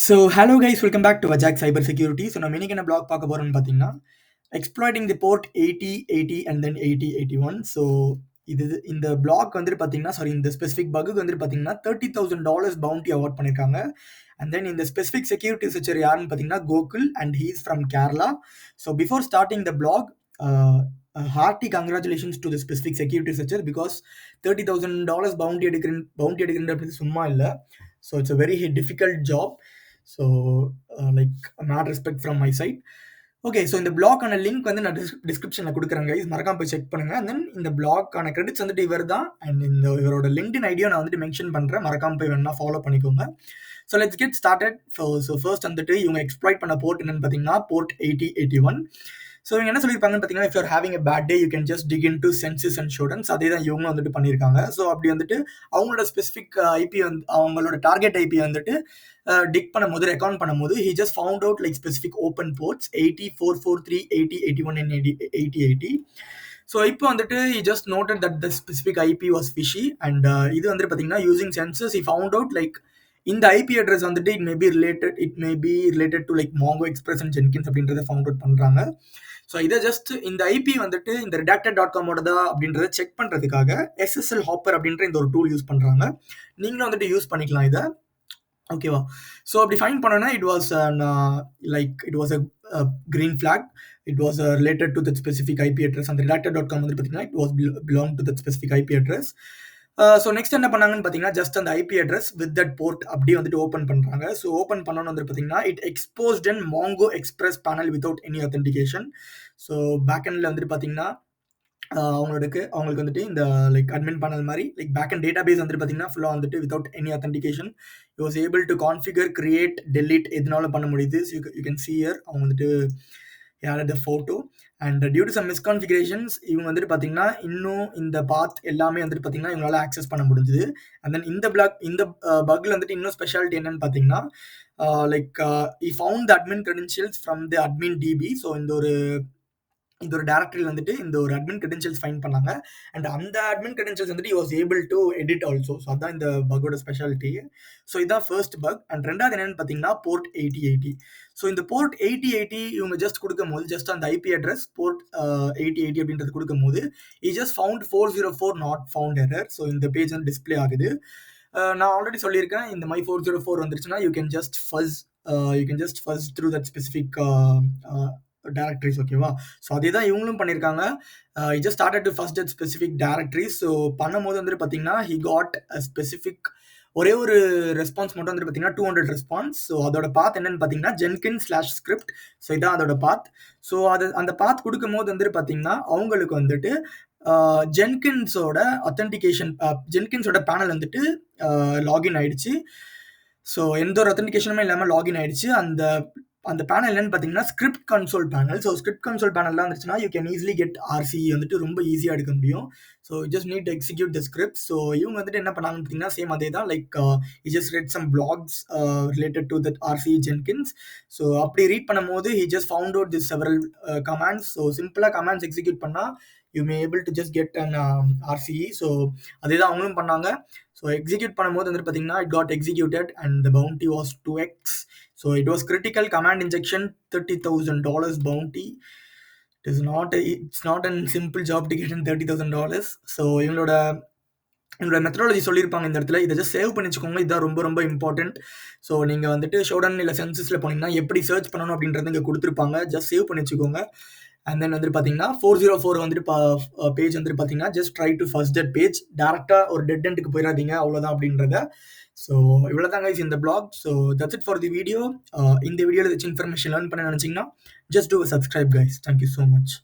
So hello guys, welcome back to அஜாக் cyber security. So நம்ம இன்னைக்கு என்ன பிளாக் பார்க்க போறோம்னு பார்த்தீங்கன்னா, exploiting the port 8080 and then 8081. So இந்த பிளாக் வந்துட்டு பார்த்தீங்கன்னா, இந்த ஸ்பெசிஃபிக் பக்குக்கு வந்துட்டு பார்த்தீங்கன்னா $30,000 பவுண்டி அவார்ட் பண்ணியிருக்காங்க. அண்ட் தென் இந்த ஸ்பெசிஃபிக் செக்யூரிட்டி ரிசர்ச்சர் யாருன்னு பார்த்தீங்கன்னா Gokul, and he is from Kerala. So before starting the blog, hearty congratulations to the specific security researcher because $30,000 bounty எடுக்கிறது அப்படி சும்மா இல்லை. So it's a very difficult job. So like mad respect from my side. Okay, so இந்த பிளாக்கான link வந்து நான் டிஸ்கிரிப்ஷனில் கொடுக்குறேன் கைஸ், மறக்காம போய் செக் பண்ணுங்க. அண்ட் தென் இந்த பிளாக்கான கிரெடிட்ஸ் வந்துட்டு இவர் தான், அண்ட் இவரோட லிங்க்டின் ஐடியா நான் வந்துட்டு மென்ஷன் பண்ணுறேன், மறக்காம போய் வேணா ஃபாலோ பண்ணிக்கோங்க. So let's get started. So first வந்துட்டு இவங்க எக்ஸ்ப்ளாய்ட் பண்ண போர்ட் என்னன்னு பார்த்தீங்கன்னா போர்ட் 8081. ஸோ இவங்க என்ன சொல்லியிருப்பாங்கன்னு பார்த்தீங்கன்னா, if your having a bad day you can just dig into census and showdowns. அதே தான் இவங்க வந்துட்டு பண்ணியிருக்காங்க. ஸோ அப்படி வந்துட்டு அவங்களோட ஸ்பெசிஃபிக் ஐபி வந்து அவங்களோட டார்கெட் ஐபி வந்துட்டு டிக் பண்ணும்போது ரெக்கார்ட் பண்ணும்போது he just found out like specific open ports 80,443, 80, 81 and 8080. So இப்போ வந்துட்டு he just noted that the specific IP was fishy, and இது வந்துட்டு பார்த்தீங்கன்னா using census he found out like இந்த ஐபி அட்ரஸ் வந்துட்டு it may be related to like mango express and Jenkins அப்படின்றத found out பண்ணுறாங்க. So இதை just இந்த IP வந்துட்டு இந்த redacted.com தான் அப்படின்றத செக் பண்ணுறதுக்காக SSL ஹாப்பர் அப்படின்ற இந்த ஒரு டூல் யூஸ் பண்ணுறாங்க. நீங்களும் வந்துட்டு யூஸ் பண்ணிக்கலாம் இதை, ஓகேவா? ஸோ அப்படி ஃபைண்ட் பண்ணோன்னா it was a green flag. It was related to that specific IP address. அந்த redacted.com வந்து பார்த்தீங்கன்னா it was belong to that specific IP address. So next என்ன பண்ணாங்கன்னு பார்த்தீங்கன்னா, ஜஸ்ட் அந்த IP address with that port அப்படியே வந்துட்டு ஓப்பன் பண்ணுறாங்க. ஸோ ஓப்பன் பண்ணோன்னு வந்து பார்த்தீங்கன்னா it exposed and Mongo express panel without any authentication. So பேக்எண்டில் வந்துட்டு பார்த்தீங்கன்னா அவங்களுக்கு வந்துட்டு இந்த லைக் அட்மின் பேனல் மாதிரி லைக் பேக்எண்ட் டேட்டா பேஸ் வந்துட்டு பார்த்தீங்கன்னா ஃபுல்லாக வந்துட்டு without any authentication. You was able to configure, create, delete எதுனாலும் பண்ண முடியுது. So you can see here அவங்க வந்துட்டு added the photo, and due to some misconfigurations இவங்க வந்துட்டு பார்த்தீங்கன்னா இன்னும் இந்த பாத் எல்லாமே வந்துட்டு பார்த்தீங்கன்னா இவங்களால ஆக்சஸ் பண்ண முடிஞ்சுது. அண்ட் தென் இந்த பக்ல வந்துட்டு இன்னும் ஸ்பெஷாலிட்டி என்னன்னு பார்த்தீங்கன்னா he found the admin credentials from the admin DB. So இந்த ஒரு டைரக்டரியில் வந்துட்டு இந்த ஒரு அட்மின் கிரெடென்ஷியல்ஸ் ஃபைண்ட் பண்ணாங்க, அண்ட் அந்த அட்மின் கிரெடென்ஷியல்ஸ் வந்துட்டு was able to edit also. So அதான் இந்த பக்கோட ஸ்பெஷாலிட்டி. ஸோ இதான் ஃபர்ஸ்ட் பக். அண்ட் ரெண்டாவது என்னன்னு பார்த்தீங்கன்னா போர்ட் 8080. ஸோ இந்த போர்ட் 8080 இவங்க ஜஸ்ட் கொடுக்கும் போது ஜஸ்ட் அந்த ஐபி அட்ரஸ் போர்ட் 8080 அப்படின்றது கொடுக்கும் போது just found 404 not found error. So இந்த பேஜ் வந்து டிஸ்பிளே ஆகுது. நான் ஆல்ரெடி சொல்லியிருக்கேன், இந்த my 404 வந்துருச்சுன்னா யூ கேன் ஜஸ்ட் ஃபஸ் த்ரூ தட் ஸ்பெசிஃபிக் டைரக்டரிஸ், ஓகேவா? ஸோ அதே தான் இவங்களும் பண்ணியிருக்காங்க. Just started to first that specific directories. So பண்ணும்போது வந்துட்டு பார்த்தீங்கன்னா ஹி காட் அ ஸ்பெசிஃபிக் ஒரே ஒரு ரெஸ்பான்ஸ் மட்டும் வந்துட்டு பார்த்தீங்கன்னா 200 ரெஸ்பான்ஸ். ஸோ அதோட பாத் என்னன்னு பார்த்தீங்கன்னா jenkins/script. ஸோ இதான் அதோட பாத். ஸோ அந்த பாத் கொடுக்கும் போது வந்துட்டு பார்த்தீங்கன்னா அவங்களுக்கு வந்துட்டு ஜென்கின்ஸோட அத்தன்டிகேஷன் ஜென்கின்ஸோட பேனல் வந்துட்டு லாகின் ஆயிடுச்சு. ஸோ எந்த ஒரு அத்தன்டிகேஷனுமே இல்லாமல் லாகின் ஆயிடுச்சு. அந்த பேனல் என்னன்னு பார்த்தீங்கன்னா script console panel. So script console பேனல்லாம் வந்துச்சுன்னா you can easily get RCE வந்துட்டு ரொம்ப ஈஸியாக எடுக்க முடியும். So just need to execute the script. So இவங்க வந்துட்டு என்ன பண்ணாங்கன்னு பார்த்தீங்கன்னா சேம் அதே தான், like just read some blogs related to that RCE Jenkins. So அப்படி ரீட் பண்ணும்போது just found out this several commands. So சிம்பிளாக கமாண்ட்ஸ் எக்ஸிக்யூட் பண்ணால் you may able to just get an RCE. So அதே தான் அவங்களும் பண்ணாங்க. ஸோ எக்ஸிக்யூட் பண்ணும்போது வந்துட்டு பார்த்தீங்கன்னா it got executed and the bounty was 2x. So it was critical command injection, $30,000 bounty. It's not a simple job to get in $30,000. So இவங்களோட methodology சொல்லியிருப்பாங்க இந்த இடத்துல, இதை ஜஸ்ட் சேவ் பண்ணி வச்சுக்கோங்க, இதுதான் ரொம்ப ரொம்ப இம்பார்ட்டன்ட். ஸோ நீங்கள் வந்துட்டு ஷோடன் இல்லை சென்சஸில் போனீங்கன்னா எப்படி சர்ச் பண்ணணும் அப்படின்றது இங்கே கொடுத்துருப்பாங்க, ஜஸ்ட் சேவ் பண்ணி வச்சுக்கோங்க. அண்ட் தென் வந்துட்டு பார்த்தீங்கன்னா 404 வந்துட்டு பேஜ் வந்துட்டு பார்த்தீங்கன்னா just try to first that page, டேரெக்டாக ஒரு டெட் எண்டுக்கு போயிடாதீங்க, அவ்வளோதான் அப்படின்றத. ஸோ இவ்வளோ தான் கைஸ் இந்த blog. So that's it for the video. இந்த வீடியோவில் ஏதாச்சும் இன்ஃபர்மேஷன் லேர்ன் பண்ண நினச்சிங்கன்னா just do subscribe guys. Thank you so much.